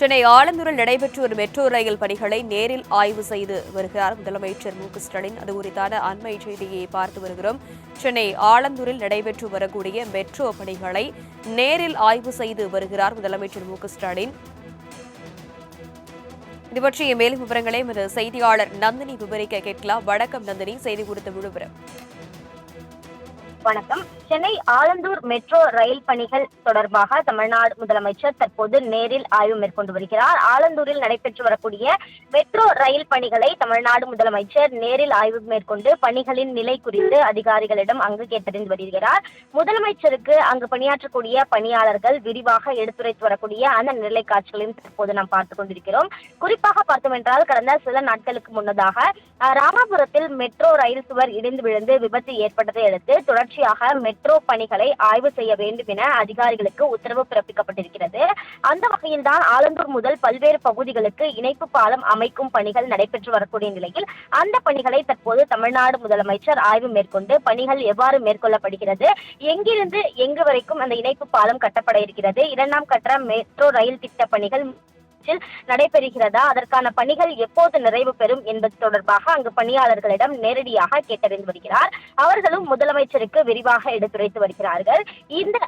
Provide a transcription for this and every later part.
சென்னை ஆலந்தூரில் நடைபெற்று வரும் metro rail பணிகளை நேரில் ஆய்வு செய்து வருகிறார் முதலமைச்சர் ஸ்டாலின். அது குறித்தான அண்மை செய்தியை பார்த்து வருகிறோம். சென்னை ஆலந்தூரில் நடைபெற்று வரக்கூடிய மெட்ரோ பணிகளை நேரில் ஆய்வு செய்து வருகிறார் முதலமைச்சர் ஸ்டாலின். இது பற்றிய மேலும் விவரங்களை எமது செய்தியாளர் நந்தினி விவரிக்க கேட்கலாம். வணக்கம் நந்தினி, செய்தி குறித்த விவரம். வணக்கம். சென்னை ஆலந்தூர் மெட்ரோ ரயில் பணிகள் தொடர்பாக தமிழ்நாடு முதலமைச்சர் தற்போது நேரில் ஆய்வு மேற்கொண்டு வருகிறார். ஆலந்தூரில் நடைபெற்று வரக்கூடிய மெட்ரோ ரயில் பணிகளை தமிழ்நாடு முதலமைச்சர் நேரில் ஆய்வு மேற்கொண்டு பணிகளின் நிலை குறித்து அதிகாரிகளிடம் அங்கு கேட்டறிந்து வருகிறார். முதலமைச்சருக்கு அங்கு பணியாற்றக்கூடிய பணியாளர்கள் விரிவாக எடுத்துரைத்து வரக்கூடிய அந்த நிலை காட்சிகளையும் தற்போது நாம் பார்த்துக் கொண்டிருக்கிறோம். குறிப்பாக பார்த்தோம் என்றால் கடந்த சில நாட்களுக்கு முன்னதாக ராமாபுரத்தில் மெட்ரோ ரயில் சுவர் இடிந்து விழுந்து விபத்து ஏற்பட்டதை அடுத்து தொடர்ச்சியாக மெட்ரோ பணிகளை ஆய்வு செய்ய வேண்டும் என அதிகாரிகளுக்கு உத்தரவு பிறப்பிக்கப்பட்டிருக்கிறது. அந்த வகையில்தான் ஆலந்தூர் முதல் பல்வேறு பகுதிகளுக்கு இணைப்பு பாலம் அமைக்கும் பணிகள் நடைபெற்று வரக்கூடிய நிலையில் அந்த பணிகளை தற்போது தமிழ்நாடு முதலமைச்சர் ஆய்வு மேற்கொண்டு பணிகள் எவ்வாறு மேற்கொள்ளப்படுகிறது, எங்கிருந்து எங்கு வரைக்கும் அந்த இணைப்பு பாலம் கட்டப்பட இருக்கிறது, இரண்டாம் கட்ட மெட்ரோ ரயில் திட்ட பணிகள் நடைபெறுகிறதா, அதற்கான பணிகள் எப்போது நிறைவு பெறும் என்பது தொடர்பாக அங்கு பணியாளர்களிடம் நேரடியாக கேட்டறிந்து வருகிறார். அவர்களும் முதலமைச்சருக்கு விரிவாக எடுத்துரைத்து வருகிறார்கள். இந்த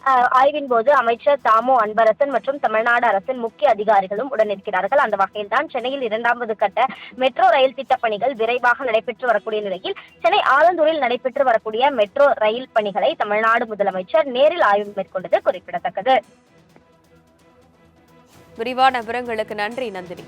ஆய்வின் போது அமைச்சர் தாமோ அன்பரசன் மற்றும் தமிழ்நாடு அரசின் முக்கிய அதிகாரிகளும் உடனிருக்கிறார்கள். அந்த வகையில் தான் சென்னையில் இரண்டாவது கட்ட மெட்ரோ ரயில் திட்ட பணிகள் விரைவாக நடைபெற்று வரக்கூடிய நிலையில் சென்னை ஆலந்தூரில் நடைபெற்று வரக்கூடிய மெட்ரோ ரயில் பணிகளை தமிழ்நாடு முதலமைச்சர் நேரில் ஆய்வு மேற்கொண்டது குறிப்பிடத்தக்கது. விரிவான விவரங்களுக்கு நன்றி நந்தினி.